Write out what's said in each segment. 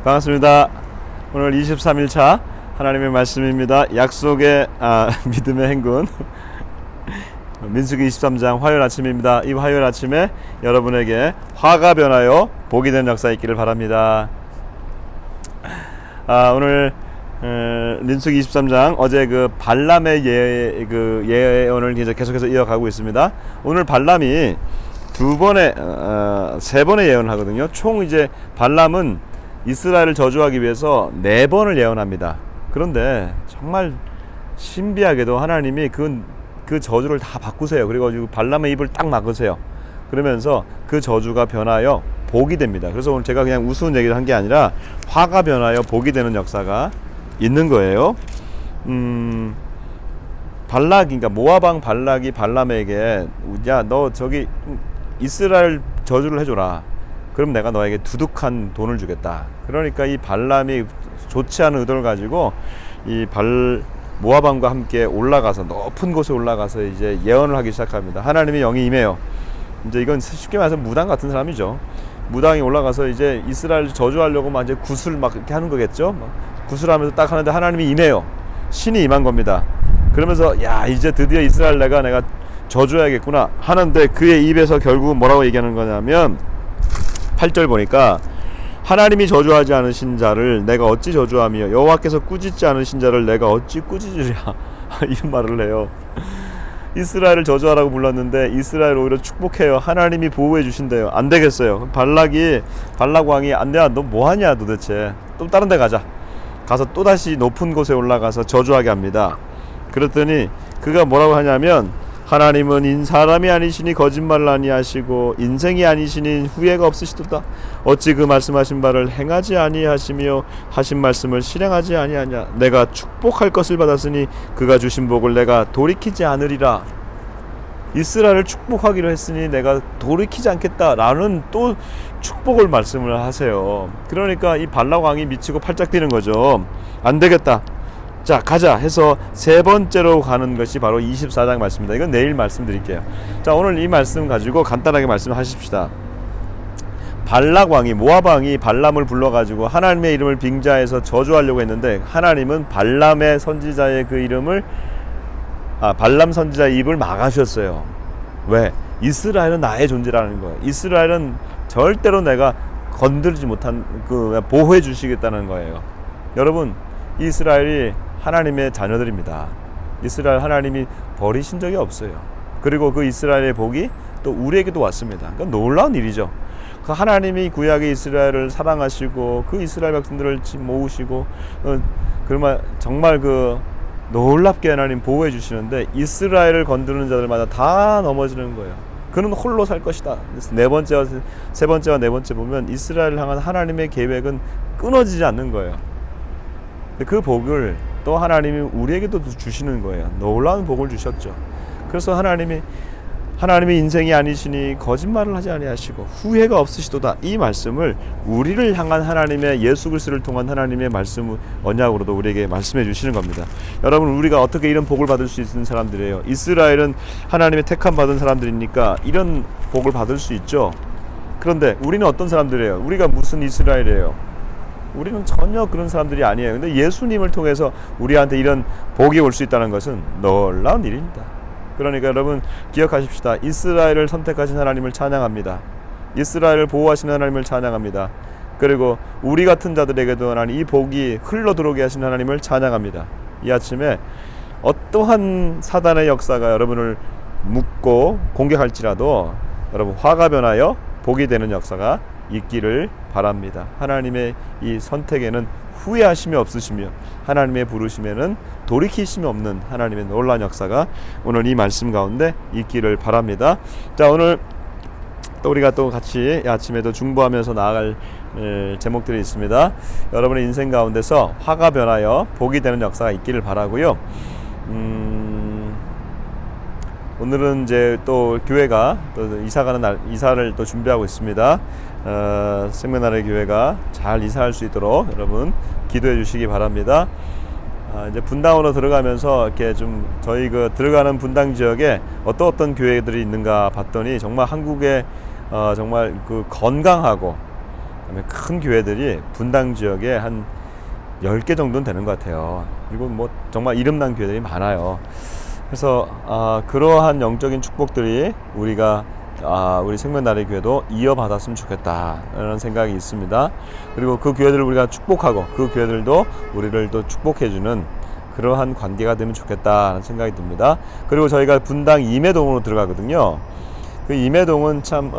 반갑습니다. 오늘 23일차 하나님의 말씀입니다. 약속의 믿음의 행군 민수기 23장 화요일 아침입니다. 이 화요일 아침에 여러분에게 화가 변하여 복이 되는 역사 있기를 바랍니다. 오늘 민수기 23장 어제 그 발람의 예언을 계속해서 이어가고 있습니다. 오늘 발람이 세 번의 예언을 하거든요. 총 이제 발람은 이스라엘을 저주하기 위해서 4번을 예언합니다. 그런데 정말 신비하게도 하나님이 그 저주를 다 바꾸세요. 그리고 발람의 입을 딱 막으세요. 그러면서 그 저주가 변하여 복이 됩니다. 그래서 오늘 제가 그냥 우스운 얘기를 한 게 아니라 화가 변하여 복이 되는 역사가 있는 거예요. 그러니까 모압왕 발락이 발람에게 야, 너 저기 이스라엘 저주를 해줘라. 그럼 내가 너에게 두둑한 돈을 주겠다. 그러니까 이 발람이 좋지 않은 의도를 가지고 이 모압왕과 함께 올라가서 높은 곳에 올라가서 이제 예언을 하기 시작합니다. 하나님의 영이 임해요. 이제 이건 쉽게 말해서 무당 같은 사람이죠. 무당이 올라가서 이제 이스라엘 저주하려고 막 이제 구슬 막 이렇게 하는 거겠죠. 구슬하면서 딱 하는데 하나님이 임해요. 신이 임한 겁니다. 그러면서 야, 이제 드디어 이스라엘 내가 저주해야겠구나 하는데 그의 입에서 결국은 뭐라고 얘기하는 거냐면 8절 보니까 하나님이 저주하지 않으신 자를 내가 어찌 저주하며 여호와께서 꾸짖지 않으신 자를 내가 어찌 꾸짖으랴 이런 말을 해요. 이스라엘을 저주하라고 불렀는데 이스라엘 오히려 축복해요. 하나님이 보호해 주신대요. 안 되겠어요. 발락 왕이 안 돼, 너 뭐하냐 도대체, 또 다른 데 가서 또다시 높은 곳에 올라가서 저주하게 합니다. 그랬더니 그가 뭐라고 하냐면 하나님은 사람이 아니시니 거짓말을 아니하시고 인생이 아니시니 후회가 없으시도다. 어찌 그 말씀하신 바를 행하지 아니하시며 하신 말씀을 실행하지 아니하냐. 내가 축복할 것을 받았으니 그가 주신 복을 내가 돌이키지 않으리라. 이스라엘을 축복하기로 했으니 내가 돌이키지 않겠다라는 또 축복을 말씀을 하세요. 그러니까 이 발락 왕이 미치고 팔짝 뛰는 거죠. 안 되겠다, 자 가자 해서 세 번째로 가는 것이 바로 24장 말씀입니다. 이건 내일 말씀드릴게요. 자, 오늘 이 말씀 가지고 간단하게 말씀하십시다. 발락 왕이, 모압 왕이 발람을 불러가지고 하나님의 이름을 빙자해서 저주하려고 했는데 하나님은 발람의 선지자의 그 이름을 발람 선지자의 입을 막으셨어요. 왜? 이스라엘은 나의 존재라는 거예요. 이스라엘은 절대로 내가 건드리지 못한 보호해 주시겠다는 거예요. 여러분, 이스라엘이 하나님의 자녀들입니다. 이스라엘 하나님이 버리신 적이 없어요. 그리고 그 이스라엘의 복이 또 우리에게도 왔습니다. 그러니까 놀라운 일이죠. 그 하나님이 구약의 이스라엘을 사랑하시고 그 이스라엘 백성들을 모으시고 그러면 정말 놀랍게 하나님 보호해 주시는데 이스라엘을 건드는 자들마다 다 넘어지는 거예요. 그는 홀로 살 것이다. 세 번째와 네 번째 보면 이스라엘을 향한 하나님의 계획은 끊어지지 않는 거예요. 그 복을 또 하나님이 우리에게도 주시는 거예요. 놀라운 복을 주셨죠. 그래서 하나님이 인생이 아니시니 거짓말을 하지 아니하시고 후회가 없으시도다. 이 말씀을 우리를 향한 하나님의 예수 그리스도를 통한 하나님의 말씀 언약으로도 우리에게 말씀해 주시는 겁니다. 여러분, 우리가 어떻게 이런 복을 받을 수 있는 사람들이에요? 이스라엘은 하나님의 택함 받은 사람들이니까 이런 복을 받을 수 있죠. 그런데 우리는 어떤 사람들이에요? 우리가 무슨 이스라엘이에요? 우리는 전혀 그런 사람들이 아니에요. 근데 예수님을 통해서 우리한테 이런 복이 올 수 있다는 것은 놀라운 일입니다. 그러니까 여러분 기억하십시다. 이스라엘을 선택하신 하나님을 찬양합니다. 이스라엘을 보호하시는 하나님을 찬양합니다. 그리고 우리 같은 자들에게도 하나님 이 복이 흘러 들어오게 하신 하나님을 찬양합니다. 이 아침에 어떠한 사단의 역사가 여러분을 묶고 공격할지라도 여러분 화가 변하여 복이 되는 역사가 있기를 바랍니다. 하나님의 이 선택에는 후회하심이 없으시며 하나님의 부르심에는 돌이키심이 없는 하나님의 놀라운 역사가 오늘 이 말씀 가운데 있기를 바랍니다. 자, 오늘 또 우리가 또 같이 아침에도 중보하면서 나아갈 제목들이 있습니다. 여러분의 인생 가운데서 화가 변하여 복이 되는 역사가 있기를 바라고요. 오늘은 이제 또 교회가 또 이사를 또 준비하고 있습니다. 생명나라의 교회가 잘 이사할 수 있도록 여러분 기도해 주시기 바랍니다. 이제 분당으로 들어가면서 이렇게 좀 저희 들어가는 분당 지역에 어떤 교회들이 있는가 봤더니 정말 한국에 정말 건강하고 그다음에 큰 교회들이 분당 지역에 한 10개 정도는 되는 것 같아요. 그리고 뭐 정말 이름난 교회들이 많아요. 그래서 그러한 영적인 축복들이 우리가 우리 생명나라의 교회도 이어받았으면 좋겠다라는 생각이 있습니다. 그리고 그 교회들을 우리가 축복하고 그 교회들도 우리를 또 축복해주는 그러한 관계가 되면 좋겠다는 생각이 듭니다. 그리고 저희가 분당 임해동으로 들어가거든요. 그 임해동은 참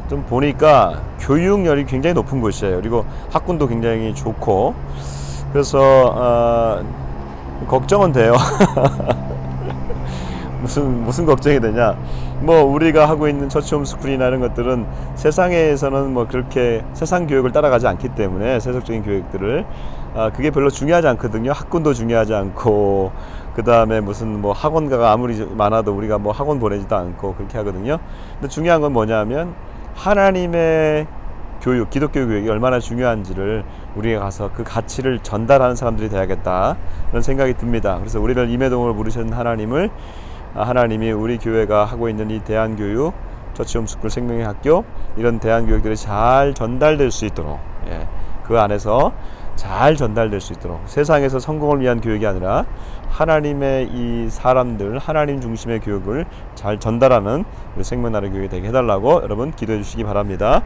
좀 보니까 교육열이 굉장히 높은 곳이에요. 그리고 학군도 굉장히 좋고, 그래서 걱정은 돼요. 무슨 걱정이 되냐? 뭐 우리가 하고 있는 처치홈스쿨이나 이런 것들은 세상에서는 뭐 그렇게 세상 교육을 따라가지 않기 때문에 세속적인 교육들을 그게 별로 중요하지 않거든요. 학군도 중요하지 않고, 그 다음에 무슨 뭐 학원가가 아무리 많아도 우리가 뭐 학원 보내지도 않고 그렇게 하거든요. 근데 중요한 건 뭐냐면 하나님의 교육, 기독교 교육이 얼마나 중요한지를 우리가 가서 그 가치를 전달하는 사람들이 돼야겠다 그런 생각이 듭니다. 그래서 우리를 임해동으로 부르신 하나님이 우리 교회가 하고 있는 이 대한교육, 처치홈스쿨 생명의 학교, 이런 대한교육들이 잘 전달될 수 있도록, 그 안에서 잘 전달될 수 있도록, 세상에서 성공을 위한 교육이 아니라 하나님의 이 사람들, 하나님 중심의 교육을 잘 전달하는 우리 생명나라 교육이 되게 해달라고 여러분 기도해 주시기 바랍니다.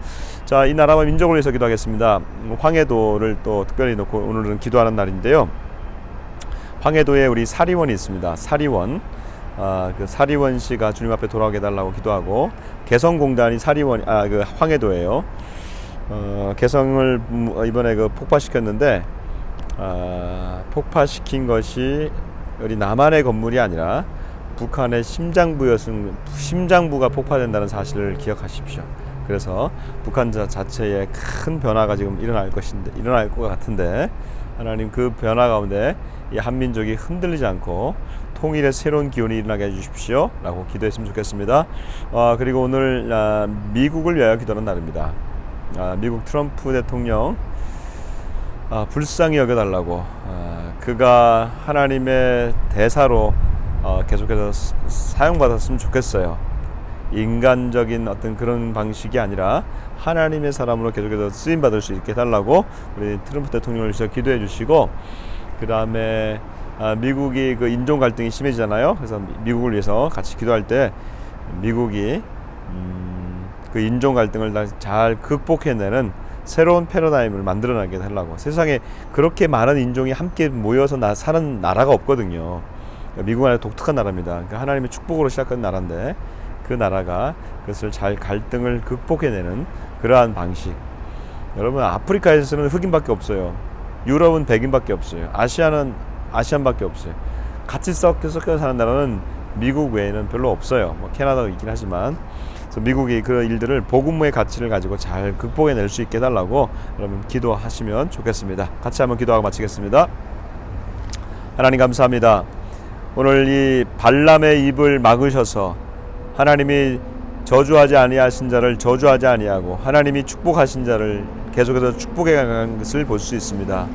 자, 이 나라와 민족을 위해서 기도하겠습니다. 황해도를 또 특별히 놓고 오늘은 기도하는 날인데요. 황해도에 우리 사리원이 있습니다. 사리원. 그 사리원 씨가 주님 앞에 돌아오게 해달라고 기도하고, 개성공단이 그 황해도예요. 개성을 이번에 그 폭파시켰는데, 폭파시킨 것이 우리 남한의 건물이 아니라 북한의 심장부가 폭파된다는 사실을 기억하십시오. 그래서 북한 자체에 큰 변화가 지금 일어날 것 같은데, 하나님 그 변화 가운데 이 한민족이 흔들리지 않고 통일의 새로운 기운이 일어나게 해주십시오 라고 기도했으면 좋겠습니다. 그리고 오늘 미국을 위하여 기도하는 날입니다. 미국 트럼프 대통령 불쌍히 여겨달라고, 그가 하나님의 대사로 계속해서 사용받았으면 좋겠어요. 인간적인 어떤 그런 방식이 아니라 하나님의 사람으로 계속해서 쓰임받을 수 있게 해달라고 우리 트럼프 대통령을 위해서 기도해 주시고, 그 다음에 미국이 그 인종 갈등이 심해지잖아요. 그래서 미국을 위해서 같이 기도할 때 미국이 그 인종 갈등을 잘 극복해내는 새로운 패러다임을 만들어나게 하려고. 세상에 그렇게 많은 인종이 함께 모여서 사는 나라가 없거든요. 미국 안에 독특한 나라입니다. 그러니까 하나님의 축복으로 시작한 나라인데, 그 나라가 그것을 잘 갈등을 극복해내는 그러한 방식. 여러분, 아프리카에서는 흑인밖에 없어요. 유럽은 백인밖에 없어요. 아시아는 아시안밖에 없어요. 같이 섞여 사는 나라는 미국 외에는 별로 없어요. 뭐 캐나다도 있긴 하지만. 그래서 미국이 그 일들을 복음의 가치를 가지고 잘 극복해낼 수 있게 해달라고 여러분 기도하시면 좋겠습니다. 같이 한번 기도하고 마치겠습니다. 하나님 감사합니다. 오늘 이 발람의 입을 막으셔서 하나님이 저주하지 아니하신 자를 저주하지 아니하고 하나님이 축복하신 자를 계속해서 축복해 가는 것을 볼 수 있습니다.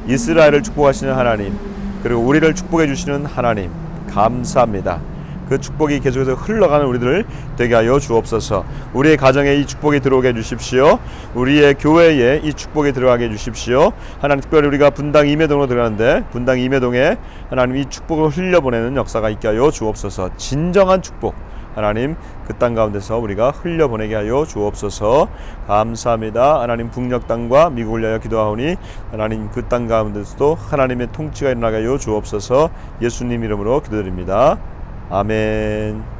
이스라엘을 축복하시는 하나님, 그리고 우리를 축복해 주시는 하나님 감사합니다. 그 축복이 계속해서 흘러가는 우리들을 되게 하여 주옵소서. 우리의 가정에 이 축복이 들어오게 해주십시오. 우리의 교회에 이 축복이 들어가게 해주십시오. 하나님, 특별히 우리가 분당 임해동으로 들어가는데 분당 임해동에 하나님 이 축복을 흘려보내는 역사가 있게 하여 주옵소서. 진정한 축복 하나님 그 땅 가운데서 우리가 흘려보내게 하여 주옵소서. 감사합니다. 하나님, 북녘 땅과 미국을 위하여 기도하오니 하나님 그 땅 가운데서도 하나님의 통치가 일어나게 하여 주옵소서. 예수님 이름으로 기도드립니다. 아멘.